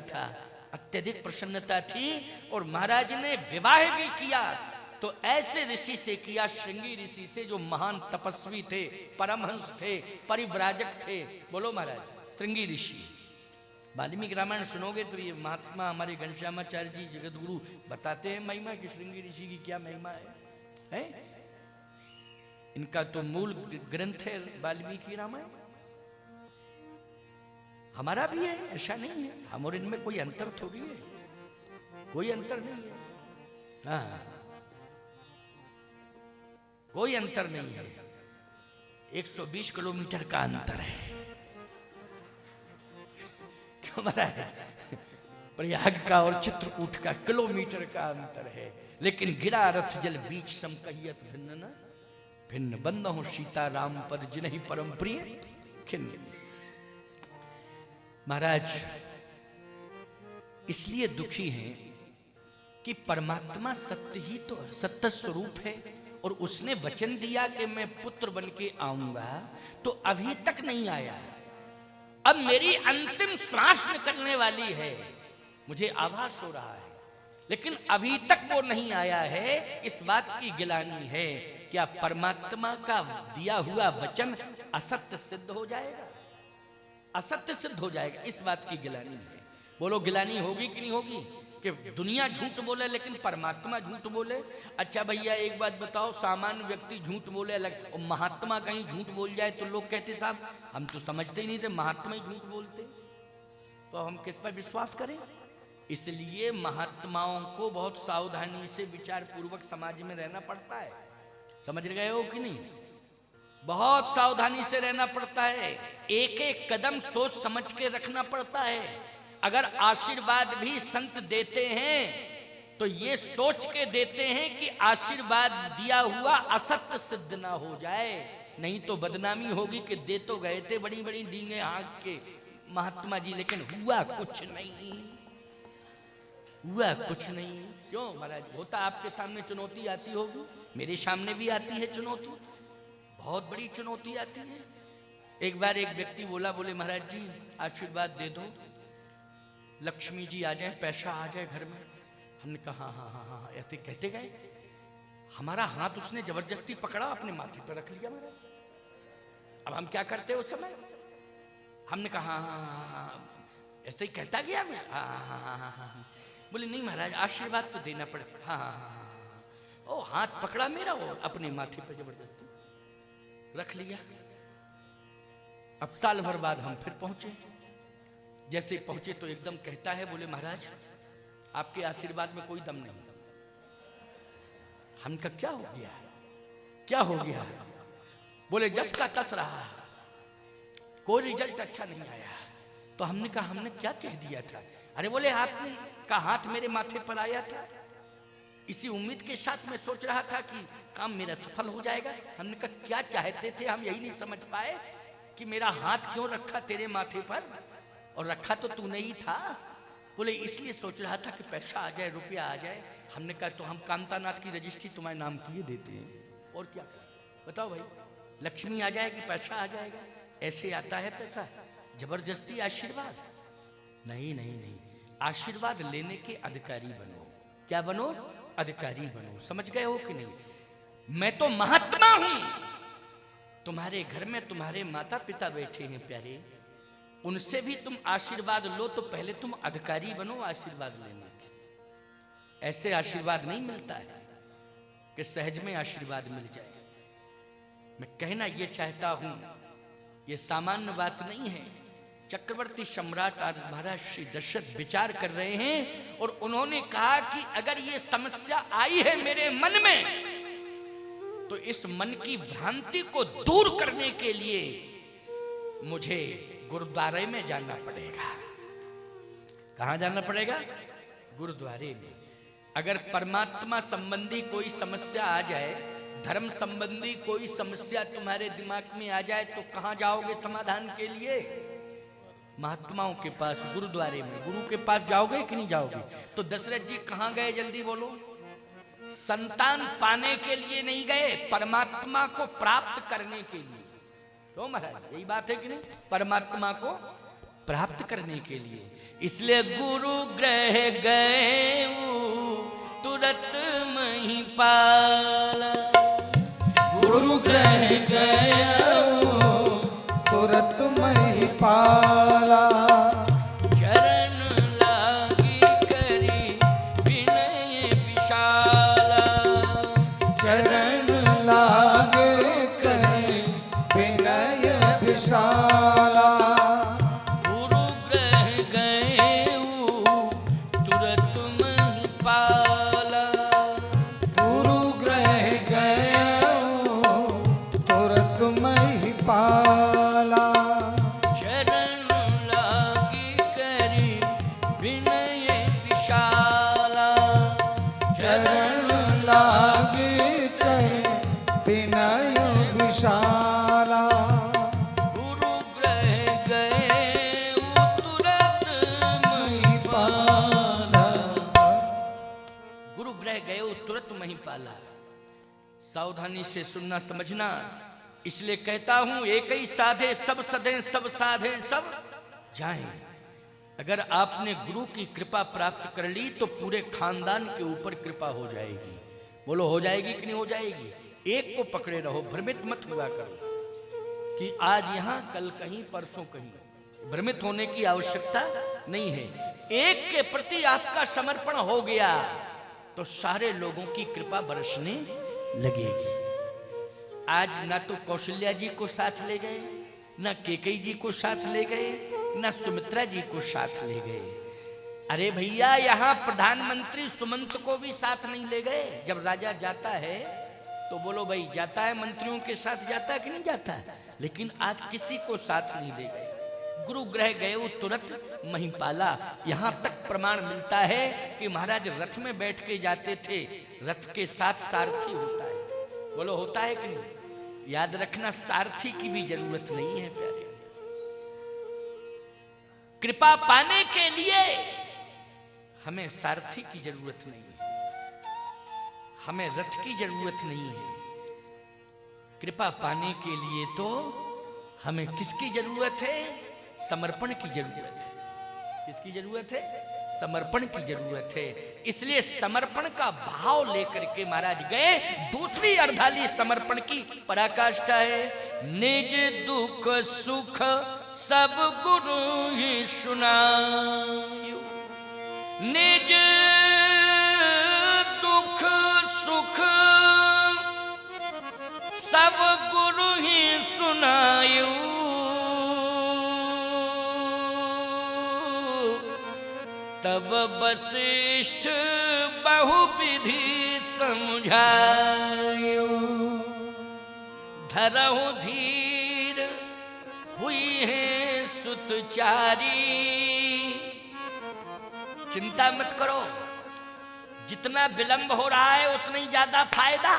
था, अत्यधिक प्रसन्नता थी और महाराज ने विवाह भी किया तो ऐसे ऋषि से किया, श्रृंगी ऋषि से, जो महान तपस्वी थे, परमहंस थे, परिव्राजक थे। बोलो महाराज, श्रृंगी ऋषि। वाल्मीकि रामायण सुनोगे तो ये महात्मा हमारे घनश्यामाचार्य जी जगतगुरु बताते हैं महिमा कि श्रृंगी ऋषि की क्या महिमा है? इनका तो मूल ग्रंथ है वाल्मीकि रामायण। हमारा भी है, ऐसा नहीं है, हम और इनमें कोई अंतर थोड़ी है, कोई अंतर नहीं है। हाँ, कोई अंतर नहीं है, 120 किलोमीटर का अंतर है। क्यों महाराज? प्रयाग का और चित्रकूट का किलोमीटर का अंतर है, लेकिन गिरा रथ जल बीच सम कहियत भिन्न न भिन्न, बंद हो सीता राम पद जिन्हि परम प्रिय खिन्न। महाराज इसलिए दुखी हैं कि परमात्मा सत्य ही तो सत्य स्वरूप है और उसने वचन दिया कि मैं पुत्र बन के आऊंगा, तो अभी तक नहीं आया। अब मेरी अंतिम श्वास निकलने वाली है, मुझे आभास हो रहा है, लेकिन अभी तक वो नहीं आया है। इस बात की गिलानी है, क्या परमात्मा का दिया हुआ वचन असत्य सिद्ध हो जाएगा? असत्य सिद्ध हो जाएगा, इस बात की गिलानी है। बोलो गिलानी होगी कि नहीं होगी? कि दुनिया झूठ बोले लेकिन परमात्मा झूठ बोले। अच्छा भैया एक बात बताओ, सामान्य व्यक्ति झूठ बोले अलग, और महात्मा कहीं झूठ बोल जाए तो लोग कहते साहब हम तो समझते ही नहीं थे, महात्मा ही झूठ बोलते, तो हम किस पर विश्वास करें? इसलिए महात्माओं को बहुत सावधानी से विचार पूर्वक समाज में रहना पड़ता है। समझ गए हो कि नहीं? बहुत सावधानी से रहना पड़ता है, एक एक कदम सोच समझ के रखना पड़ता है। अगर आशीर्वाद भी संत देते हैं तो ये सोच के देते हैं कि आशीर्वाद दिया हुआ असत्य सिद्ध ना हो जाए, नहीं तो बदनामी होगी कि दे तो गए थे बड़ी बड़ी डींगे हाँक के महात्मा जी, लेकिन हुआ कुछ नहीं, हुआ कुछ नहीं। क्यों महाराज? होता आपके सामने चुनौती आती होगी, मेरे सामने भी आती है चुनौती, बहुत बड़ी चुनौती आती है। एक बार एक व्यक्ति बोला, बोले महाराज जी आशीर्वाद दे दो, लक्ष्मी जी आ जाए, पैसा आ जाए घर में। हमने कहा हाँ हाँ हाँ हाँ, ऐसे कहते गए। हमारा हाथ उसने जबरदस्ती पकड़ा, अपने माथे पर रख लिया महाराज। अब हम क्या करते उस समय? हमने कहा हाँ हाँ हाँ, ऐसे ही कहता गया मैं, हाँ हाँ हाँ हाँ हाँ। बोले नहीं महाराज आशीर्वाद तो देना पड़े। हाँ हाँ हाँ। ओ हाथ पकड़ा मेरा, वो अपने माथे पर जबरदस्ती रख लिया। अब साल भर बाद हम फिर पहुंचे, जैसे पहुंचे तो एकदम कहता है, बोले महाराज आपके आशीर्वाद में कोई दम नहीं। हम कहा क्या हो गया, क्या हो गया? बोले जस का तस रहा, कोई रिजल्ट अच्छा नहीं आया। तो हमने कहा हमने क्या कह दिया था? अरे बोले आपने का हाथ मेरे माथे पर आया था, इसी उम्मीद के साथ मैं सोच रहा था कि काम मेरा सफल हो जाएगा। हमने कहा क्या चाहते थे, हम यही नहीं समझ पाए कि मेरा हाथ क्यों रखा तेरे माथे पर, और रखा तो तूने ही था। बोले इसलिए सोच रहा था कि पैसा आ जाए, रुपया आ जाए। हमने कहा तो हम कांतानाथ की रजिस्ट्री तुम्हारे नाम की देते हैं, और क्या बताओ भाई, लक्ष्मी आ जाएगी, पैसा आ जाएगा, ऐसे आता है पैसा? जबरदस्ती आशीर्वाद नहीं नहीं नहीं, आशीर्वाद लेने के अधिकारी बनो। क्या बनो? अधिकारी बनो। समझ गए हो कि नहीं? मैं तो महात्मा हूं, तुम्हारे घर में तुम्हारे माता पिता बैठे हैं प्यारे, उनसे भी तुम आशीर्वाद लो, तो पहले तुम अधिकारी बनो आशीर्वाद लेने के। ऐसे आशीर्वाद नहीं मिलता है कि सहज में आशीर्वाद मिल जाए। मैं कहना ये चाहता हूं, ये सामान्य बात नहीं है। चक्रवर्ती सम्राट आज महाराज श्री दशरथ विचार कर रहे हैं और उन्होंने कहा कि अगर ये समस्या आई है मेरे मन में, तो इस मन की भ्रांति को दूर करने के लिए मुझे गुरुद्वारे में जाना पड़ेगा। कहां जाना पड़ेगा? गुरुद्वारे में। अगर परमात्मा संबंधी कोई समस्या आ जाए, धर्म संबंधी कोई समस्या तुम्हारे दिमाग में आ जाए, तो कहां जाओगे समाधान के लिए? महात्माओं के पास, गुरुद्वारे में। गुरु के पास जाओगे कि नहीं जाओगे? तो दशरथ जी कहां गए? जल्दी बोलो। संतान पाने के लिए नहीं गए, परमात्मा को प्राप्त करने के लिए। तो महाराज यही बात है कि नहीं? परमात्मा को प्राप्त करने के लिए। इसलिए गुरु ग्रह गए तुरत महिपाला, गुरु ग्रह गए तुरत महिपाला, चरण लागी करी विनय विशाला, चरण लागे करे विनय विशाला, गुरु ग्रह गए तुरत महिपाला, गुरु ग्रह गए तुरत महिपाला, चरण लागी करी विनय विशाला, चरण लागे करे विनय विशाला, गुरु ग्रह गए तुरत महिपाला, गुरु ग्रह गए तुरत महिपाला। सावधानी से सुनना समझना, इसलिए कहता हूं एक ही साधे सब सधे, सब साधे सब जाएं। अगर आपने गुरु की कृपा प्राप्त कर ली तो पूरे खानदान के ऊपर कृपा हो जाएगी। बोलो हो जाएगी कि नहीं हो जाएगी? एक को पकड़े रहो, भ्रमित मत हुआ करो कि आज यहां कल कहीं परसों कहीं। भ्रमित होने की आवश्यकता नहीं है। एक के प्रति आपका समर्पण हो गया तो सारे लोगों की कृपा बरसने लगेगी। आज ना तो कौशल्या जी को साथ ले गए, ना केकई जी को साथ ले गए, ना सुमित्रा जी को साथ ले गए। अरे भैया, यहां प्रधानमंत्री सुमंत को भी साथ नहीं ले गए। जब राजा जाता है तो बोलो भाई, जाता है मंत्रियों के साथ जाता है कि नहीं जाता है, लेकिन आज किसी को साथ नहीं ले गए। गुरु ग्रह गए तुरत महिपाला। यहां तक प्रमाण मिलता है कि महाराज रथ में बैठ के जाते थे, रथ के साथ सारथी होता है। बोलो होता है कि नहीं? याद रखना, सारथी की भी जरूरत नहीं है प्यारे। कृपा पाने के लिए हमें सारथी की जरूरत नहीं है, हमें रथ की जरूरत नहीं है। कृपा पाने के लिए तो हमें किसकी जरूरत है? समर्पण की जरूरत है। किसकी जरूरत है? समर्पण की जरूरत है। इसलिए समर्पण का भाव लेकर के महाराज गए। दूसरी अर्धाली समर्पण की पराकाष्ठा है। निज दुख सुख सब गुरु ही सुनायु, निज दुख सुख सब गुरु ही सुनायु, तब वशिष्ठ बहुविधि समझायो, धरहु धीर हुई है सुतचारी। चिंता मत करो, जितना विलंब हो रहा है उतना ही ज्यादा फायदा।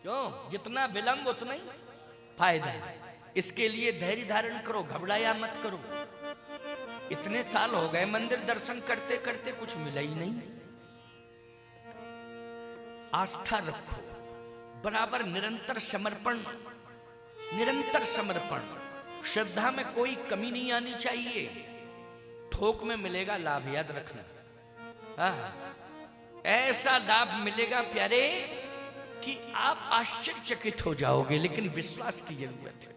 क्यों? जितना विलंब उतना ही फायदा है। इसके लिए धैर्य धारण करो, घबराया मत करो। इतने साल हो गए मंदिर दर्शन करते करते, कुछ मिला ही नहीं। आस्था रखो, बराबर निरंतर समर्पण, निरंतर समर्पण। श्रद्धा में कोई कमी नहीं आनी चाहिए। थोक में मिलेगा लाभ, याद रखना। ऐसा लाभ मिलेगा प्यारे कि आप आश्चर्यचकित हो जाओगे, लेकिन विश्वास की जरूरत है।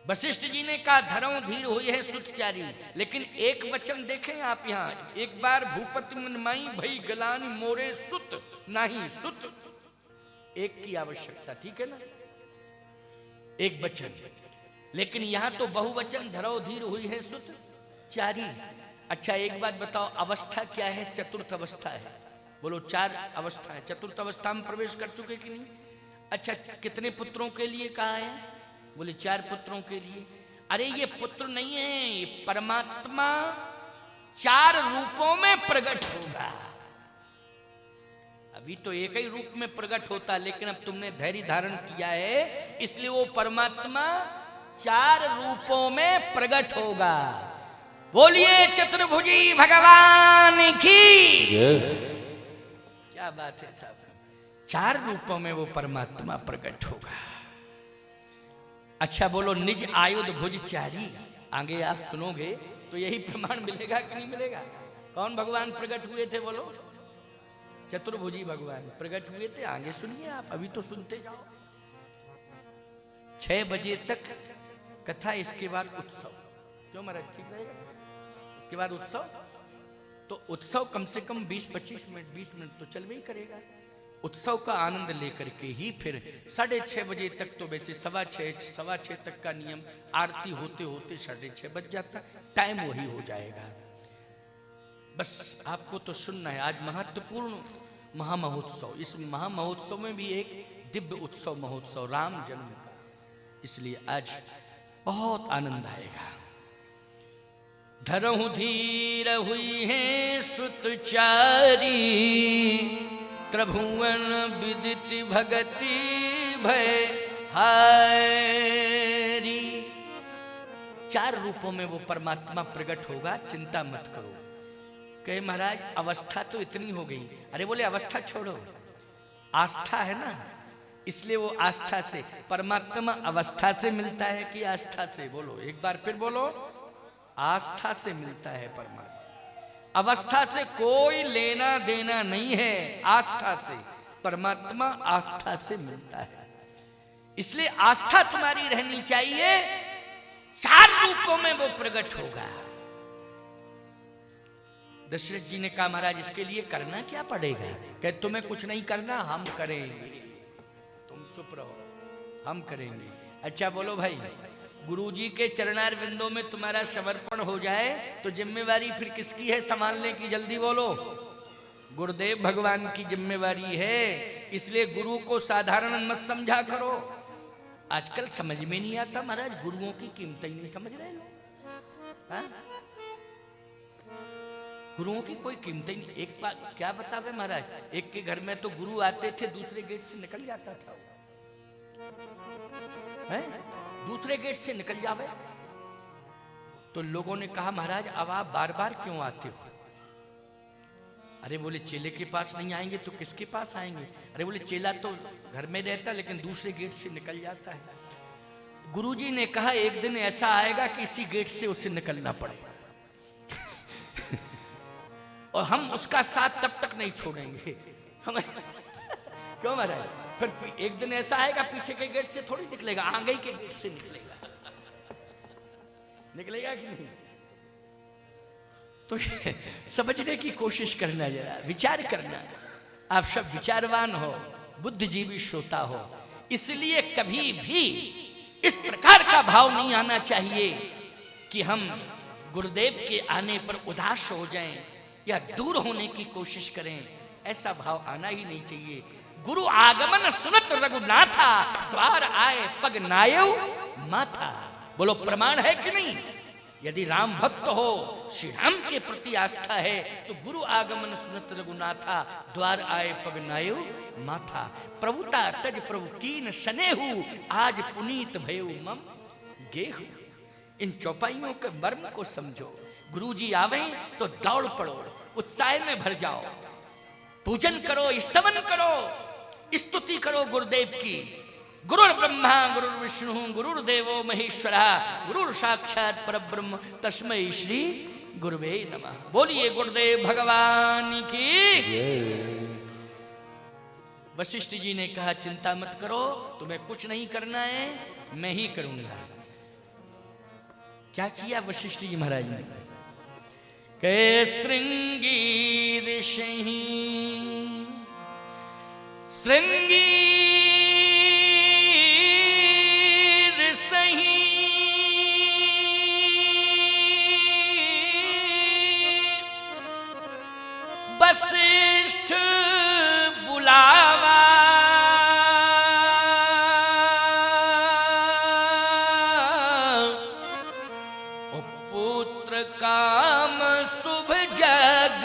वशिष्ठ जी ने कहा धरऊं धीर हुई है सुतचारी, लेकिन एक वचन देखें आप यहाँ, एक बार भूपति मनमाई भई गलानी मोरे सुत नहीं सुत, एक की आवश्यकता, ठीक है ना, एक वचन। लेकिन यहां तो बहुवचन, धरो धीर हुई है सुत चारी। अच्छा एक बात बताओ, अवस्था क्या है? चतुर्थ अवस्था है। बोलो चार अवस्था है। चतुर्थ अवस्था में प्रवेश कर चुके कि नहीं? अच्छा कितने पुत्रों के लिए कहा है? बोले 4 पुत्रों के लिए। अरे ये पुत्र नहीं है, ये परमात्मा 4 रूपों में प्रकट होगा। अभी तो एक ही रूप में प्रकट होता, लेकिन अब तुमने धैर्य धारण किया है, इसलिए वो परमात्मा 4 रूपों में प्रकट होगा। बोलिए चतुर्भुजी भगवान की। क्या बात है साहब, 4 रूपों में वो परमात्मा प्रकट होगा। अच्छा बोलो, निज आयुध भुज चारी। आगे आप सुनोगे तो यही प्रमाण मिलेगा कि नहीं मिलेगा। कौन भगवान प्रकट हुए थे बोलो? चतुर्भुजी भगवान प्रकट हुए थे। आगे सुनिए आप, अभी तो सुनते जाओ। 6 बजे तक कथा, इसके बाद उत्सव। क्यों महाराज, ठीक रहेगा? इसके बाद उत्सव, तो उत्सव कम से कम 20-25 मिनट, 20 मिनट तो चलवे ही करेगा। उत्सव का आनंद लेकर के ही फिर 6:30 बजे तक, तो वैसे 6:15 तक का नियम, आरती होते होते 6:30 बज जाता, टाइम वही हो जाएगा। बस आपको तो सुनना है। आज महत्वपूर्ण महामहोत्सव, इस महामहोत्सव में भी एक दिव्य उत्सव महोत्सव राम जन्म का, इसलिए आज बहुत आनंद आएगा। धरहु धीर हुई है सुतचारी, त्रिभुवन विदित भगति भय हारी। 4 रूपों में वो परमात्मा प्रकट होगा, चिंता मत करो। कहे महाराज अवस्था तो इतनी हो गई। अरे बोले अवस्था छोड़ो, आस्था है ना, इसलिए वो आस्था से, परमात्मा अवस्था से मिलता है कि आस्था से? बोलो एक बार फिर बोलो, आस्था से मिलता है परमात्मा। अवस्था से कोई लेना देना नहीं है, आस्था से। परमात्मा आस्था से मिलता है, इसलिए आस्था तुम्हारी रहनी चाहिए। 4 रूपों में वो प्रकट होगा। दशरथ जी ने कहा महाराज इसके लिए करना क्या पड़ेगा? कहे तुम्हें कुछ नहीं करना, हम करेंगे, तुम चुप रहो, हम करेंगे। अच्छा बोलो भाई, गुरुजी के चरणार बिंदों में तुम्हारा समर्पण हो जाए तो जिम्मेवारी फिर किसकी है संभालने की? जल्दी बोलो। गुरुदेव भगवान की जिम्मेवारी है, इसलिए गुरु को साधारण मत समझा करो। आजकल समझ में नहीं आता महाराज, गुरुओं की कीमत ही नहीं समझ रहे लोग। हाँ? गुरुओं की कोई कीमत ही नहीं। एक बात क्या बतावे महाराज, एक के घर में तो गुरु आते थे, दूसरे गेट से निकल जाता था, है? दूसरे गेट से निकल जावे। तो लोगों ने कहा महाराज अब आप बार बार क्यों आते हो? अरे बोले चेले के पास नहीं आएंगे तो किसके पास आएंगे? अरे बोले चेला तो घर में रहता लेकिन दूसरे गेट से निकल जाता है। गुरुजी ने कहा एक दिन ऐसा आएगा कि इसी गेट से उसे निकलना पड़ेगा और हम उसका साथ तब तक नहीं छोड़ेंगे। समझ? क्यों महाराज? फिर एक दिन ऐसा आएगा पीछे के गेट से थोड़ी निकलेगा, आगे के गेट से निकलेगा। निकलेगा कि नहीं? तो समझने की कोशिश करना, जरा विचार करना। आप सब विचारवान हो, बुद्धिजीवी श्रोता हो, इसलिए कभी भी इस प्रकार का भाव नहीं आना चाहिए कि हम गुरुदेव के आने पर उदास हो जाएं या दूर होने की कोशिश करें। ऐसा भाव आना ही नहीं चाहिए। गुरु आगमन सुनत रघुनाथा, द्वार आए पग नायव माथा। बोलो प्रमाण है कि नहीं? यदि राम भक्त हो, श्री राम के प्रति आस्था है, तो गुरु आगमन सुनत रघुनाथा, द्वार आए पग नायव माथा। प्रभुता तज प्रभु कीन सनेहु, आज पुनीत भयउ मम गेहु। इन चौपाइयों के मर्म को समझो। गुरुजी आवे तो दौड़ पड़ो, उत्साह में भर जाओ, पूजन करो, स्तवन करो, स्तुति करो गुरुदेव की। गुरुर ब्रह्मा गुरुर विष्णु गुरुर्देवो महेश्वरा, गुरुर साक्षात परब्रह्म तस्मै श्री गुरुवे नमः। बोलिए गुरुदेव भगवान की। वशिष्ठ जी ने कहा चिंता मत करो, तुम्हें कुछ नहीं करना है, मैं ही करूंगा। क्या किया वशिष्ठ जी महाराज ने? कै श्रृंगी ऋषि श्रृंगी ऋषि वशिष्ठ बुलावा, पुत्र काम शुभ जग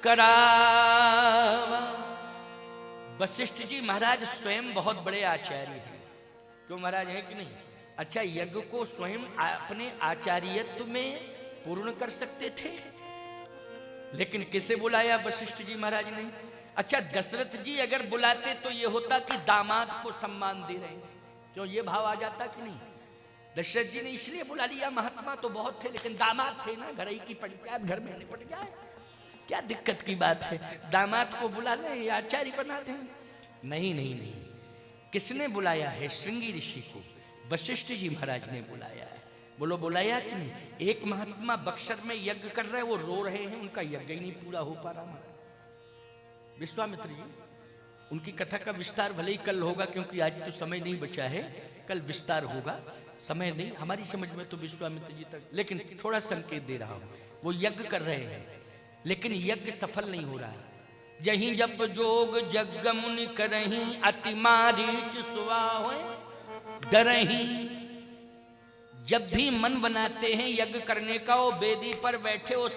करावा। वशिष्ठ जी महाराज स्वयं बहुत बड़े आचार्य हैं। क्यों महाराज है कि नहीं? अच्छा, यज्ञ को स्वयं अपने आचार्यत्व में पूर्ण कर सकते थे, लेकिन किसे बुलाया वशिष्ठ जी महाराज ने? अच्छा, दशरथ जी अगर बुलाते तो ये होता कि दामाद को सम्मान दे रहे हैं। क्यों, ये भाव आ जाता कि नहीं? दशरथ जी ने इसलिए बुला लिया, महात्मा तो बहुत थे लेकिन दामाद थे ना, घर ही की पंचायत, घर में निपट जाए, क्या दिक्कत की बात है, दामाद को बुला ले या आचार्य बना दें। नहीं नहीं नहीं, किसने बुलाया है? श्रृंगी ऋषि को वशिष्ठ जी महाराज ने बुलाया है। बोलो बुलाया कि नहीं? एक महात्मा बक्सर में यज्ञ कर रहे हैं, वो रो रहे हैं, उनका यज्ञ ही नहीं पूरा हो पा रहा महाराज। विश्वामित्र जी, उनकी कथा का विस्तार भले ही कल होगा, क्योंकि आज तो समय नहीं बचा है, कल विस्तार होगा, समय नहीं हमारी समझ में तो विश्वामित्र जी तक, लेकिन थोड़ा संकेत दे रहा हूं। वो यज्ञ कर रहे हैं लेकिन यज्ञ सफल नहीं हो रहा है। जहीं जप जोग जग मुनि करहीं, अति मारीच सुवाहों डरहीं। जब भी मन बनाते हैं यज्ञ करने का, वो वेदी पर बैठे वो